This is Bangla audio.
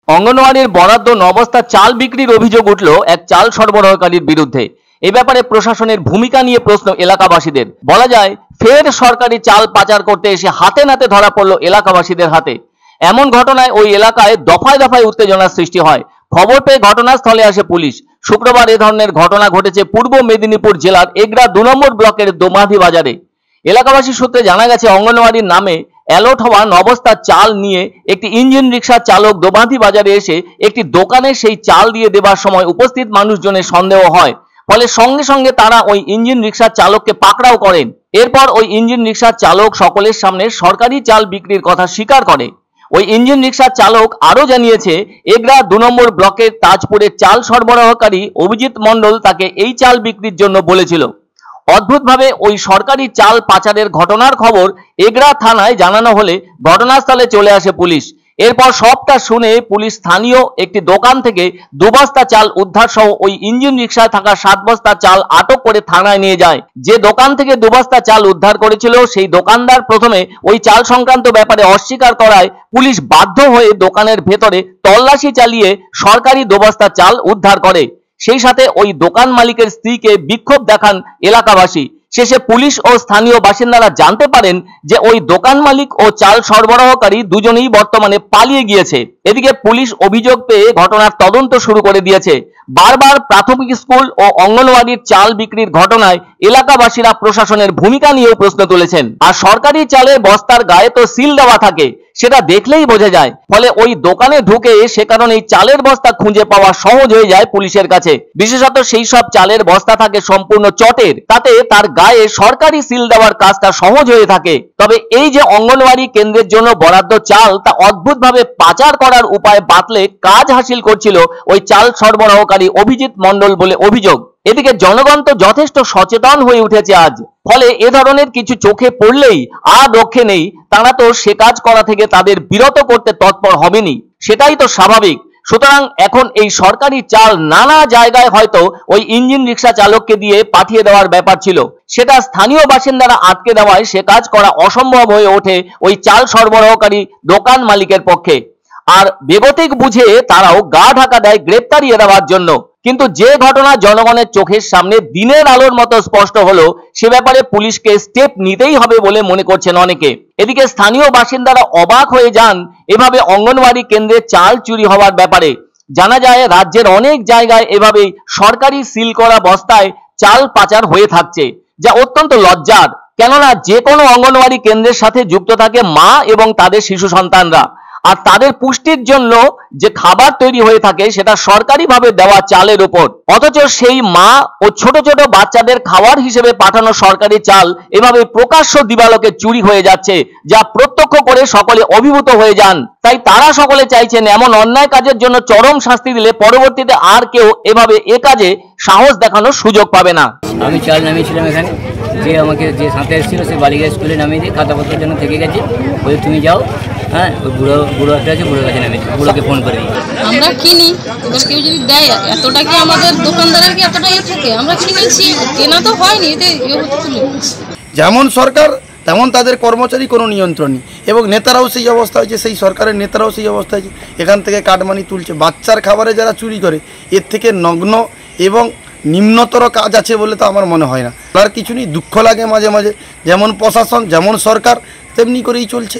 অঙ্গনওয়াড়ির বরাদ্দ নবস্তা চাল বিক্রির অভিযোগ উঠল এক চাল সরবরাহকারীর বিরুদ্ধে। এ ব্যাপারে প্রশাসনের ভূমিকা নিয়ে প্রশ্ন এলাকাবাসীদের। বলা যায়, ফের সরকারি চাল পাচার করতে এসে হাতে নাতে ধরা পড়ল এলাকাবাসীদের হাতে। এমন ঘটনায় ওই এলাকায় দফায় দফায় উত্তেজনার সৃষ্টি হয়। খবর পেয়ে ঘটনাস্থলে আসে পুলিশ। শুক্রবার এ ধরনের ঘটনা ঘটেছে পূর্ব মেদিনীপুর জেলার এগরা ২ নম্বর ব্লকের দোমাধি বাজারে। এলাকাবাসী সূত্রে জানা গেছে, অঙ্গনওয়াড়ির নামে অ্যালট হওয়া নবস্তা চাল নিয়ে একটি ইঞ্জিন রিকশা চালক দোমাধি বাজারে এসে একটি দোকানে সেই চাল দিয়ে দেবার সময় উপস্থিত মানুষজনের সন্দেহ হয়। ফলে সঙ্গে সঙ্গে তারা ওই ইঞ্জিন রিকশা চালককে পাকড়াও করেন। এরপর ওই ইঞ্জিন রিকশা চালক সকলের সামনে সরকারি চাল বিক্রির কথা স্বীকার করে। ওই ইঞ্জিন রিকশা চালক আরো জানিয়েছে, এগরা ২ নম্বর ব্লকের তাজপুরের চাল সরবরাহকারী অভিজিৎ মণ্ডল তাকে এই চাল বিক্রির জন্য বলেছিল। অদ্ভুতভাবে ওই সরকারি চাল পাচারের ঘটনার খবর এগরা থানায় জানানো হলে ঘটনাস্থলে চলে আসে পুলিশ। এরপর সবটা শুনে পুলিশ স্থানীয় একটি দোকান থেকে ২ বস্তা চাল উদ্ধার সহ ওই ইঞ্জিন রিকশায় থাকা ৭ বস্তা চাল আটক করে থানায় নিয়ে যায়। যে দোকান থেকে ২ বস্তা চাল উদ্ধার করেছিল সেই দোকানদার প্রথমে ওই চাল সংক্রান্ত ব্যাপারে অস্বীকার করায় পুলিশ বাধ্য হয়ে দোকানের ভেতরে তল্লাশি চালিয়ে সরকারি ২ বস্তা চাল উদ্ধার করে। সেই সাথে ওই দোকান মালিকের স্ত্রীকে বিক্ষোভ দেখান এলাকাবাসী। শেষে পুলিশ ও স্থানীয় বাসিন্দারা জানতে পারেন যে ওই দোকান মালিক ও চাল সরবরাহকারী দুজনেই বর্তমানে পালিয়ে গিয়েছে। এদিকে পুলিশ অভিযোগ পেয়ে ঘটনার তদন্ত শুরু করে দিয়েছে। বারবার প্রাথমিক স্কুল ও অঙ্গনওয়াড়ির চাল বিক্রির ঘটনায় এলাকাবাসীরা প্রশাসনের ভূমিকা নিয়েও প্রশ্ন তুলেছেন। আর সরকারি চালের বস্তার গায়ে তো সিল দেওয়া থাকে, সেটা দেখলেই বোঝা যায়। ফলে ওই দোকানে ঢুকে সে কারণে চালের বস্তা খুঁজে পাওয়া সহজ হয়ে যায় পুলিশের কাছে। বিশেষত সেই সব চালের বস্তা থাকে সম্পূর্ণ চটের, তাতে তার গায়ে সরকারি সিল দেওয়ার কাজটা সহজ হয়ে থাকে। তবে এই যে অঙ্গনওয়াড়ি কেন্দ্রের জন্য বরাদ্দ চাল, তা অদ্ভুতভাবে পাচার করার উপায় বাতলে কাজ হাসিল করছিল ওই চাল সরবরাহকারী অভিজিৎ মণ্ডল বলে অভিযোগ। এদিকে জনগণ তো যথেষ্ট সচেতন হয়ে উঠেছে আজ। ফলে এ ধরনের কিছু চোখে পড়লেই আর রক্ষে নেই, তারা তো সে কাজ করা থেকে তাদের বিরত করতে তৎপর হবেনি, সেটাই তো স্বাভাবিক। সুতরাং এখন এই সরকারি চাল নানা জায়গায় হয়তো ওই ইঞ্জিন রিকশা চালককে দিয়ে পাঠিয়ে দেওয়ার ব্যাপার ছিল, সেটা স্থানীয় বাসিন্দারা আটকে দেওয়ায় সে কাজ করা অসম্ভব হয়ে ওঠে ওই চাল সরবরাহকারী দোকান মালিকের পক্ষে। আর বেগতিক বুঝে তারাও গা ঢাকা দেয় গ্রেপ্তারি এড়াবার জন্য। কিন্তু যে ঘটনা জনগণের চোখের সামনে দিনের আলোর মতো স্পষ্ট হলো, সে ব্যাপারে পুলিশকে স্টেপ নিতেই হবে বলে মনে করছেন অনেকে। এদিকে স্থানীয় বাসিন্দারা অবাক হয়ে যান এভাবে অঙ্গনওয়াড়ি কেন্দ্রে চাল চুরি হওয়ার ব্যাপারে। জানা যায়, রাজ্যের অনেক জায়গায় এভাবেই সরকারি সিল করা বস্তায় চাল পাচার হয়ে থাকছে, যা অত্যন্ত লজ্জার। কেননা যে কোনো অঙ্গনওয়াড়ি কেন্দ্রের সাথে যুক্ত থাকে মা এবং তাদের শিশু সন্তানরা, আর তাদের পুষ্টির জন্য যে খাবার তৈরি হয়ে থাকে সেটা সরকারিভাবে দেওয়া চালের উপর। অথচ সেই মা ও ছোট ছোট বাচ্চাদের খাবার হিসেবে পাঠানো সরকারি চাল এভাবে প্রকাশ্য দিবালোকে চুরি হয়ে যাচ্ছে, যা প্রত্যক্ষ করে সকলে অভিভূত হয়ে যান। তাই তারা সকলে চাইছেন এমন অন্যায় কাজের জন্য চরম শাস্তি দিলে পরবর্তীতে আর কেউ এভাবে এ কাজে সাহস দেখানোর সুযোগ পাবে না। আমি চাল নামিয়েছিলাম এখানে, যে আমাকে যে সাথে এসেছিল সে বালিকা স্কুলে নামিয়ে দিয়ে খাতাপত্রের জন্য থেকে গেছে, বলে তুমি যাও। হ্যাঁ, ওই বুড়ো একটা আছে, বুড়োর কাছে নামিয়েছি, বুড়োকে ফোন করে দিই। আমরা কিনি, এবার কেউ যদি দেয়, এতটা কি আমাদের দোকানদারের কি এতটা ইয়ে থাকে? আমরা কিনেছি, কেনা তো হয়নি, এতে ইয়ে হতে তুলে। যেমন সরকার তেমন তাদের কর্মচারী কোনো নিয়ন্ত্রণ নেই, এবং নেতারাও সেই অবস্থা হয়েছে, সেই সরকারের নেতারাও সেই অবস্থা হয়েছে। এখান থেকে কাটমানি তুলছে। বাচ্চার খাবারে যারা চুরি করে, এর থেকে নগ্ন এবং নিম্নতর কাজ আছে বলে তো আমার মনে হয় না। আর কিছু নেই, দুঃখ লাগে মাঝে মাঝে। যেমন প্রশাসন, যেমন সরকার, তেমনি করেই চলছে।